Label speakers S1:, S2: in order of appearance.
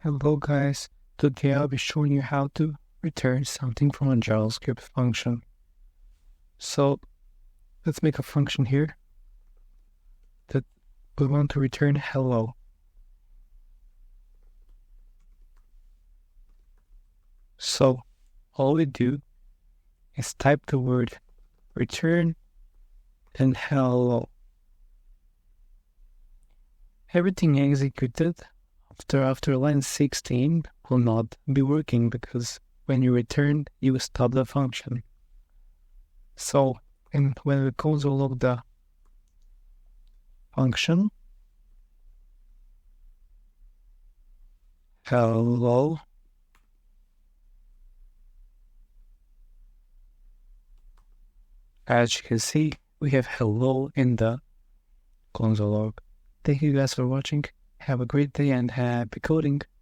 S1: Hello guys, today I'll be showing you how to return something from a JavaScript function. So let's make a function here that we want to return hello. So all we do is type the word return and hello. Everything executed after line 16 will not be working because when you return, you stop the function. So when we console log the function hello, as you can see, we have hello in the console log. Thank you guys for watching. Have a great day and happy coding.